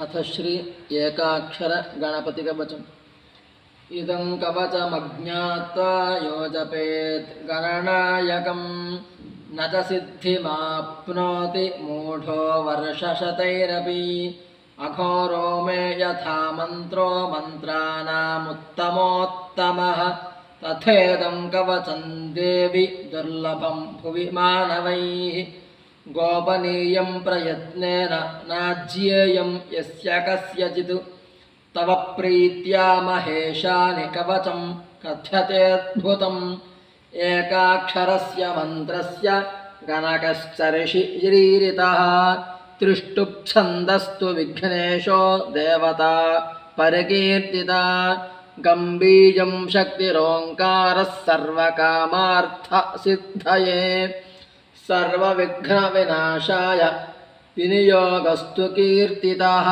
अथ श्री एकाक्षर गणपति कवचम् इदं कवचमज्ञात्वा यो जपेत् गणनायकं न च सिद्धिमाप्नोति मूढो वर्षशतैरपि अघोरो मे यथा मन्त्रो मन्त्राणामुत्तमोत्तमः तथेदं कवचं देवि दुर्लभं भुवि मानवैः गोपनीयं प्रयत्नेन नाज्येयं यस्य कस्यचित् तव प्रीत्या महेशानि कवचं कथ्यतेऽद्भुतम् एकाक्षरस्य मन्त्रस्य गणकश्च ऋषिरीरितः त्रिष्टुप्छन्दस्तु विघ्नेशो देवता परिकीर्तिता गम्भीजं शक्तिरोङ्कारः सर्वकामार्थसिद्धये सर्वविघ्नविनाशाय विनियोगस्तु कीर्तितः।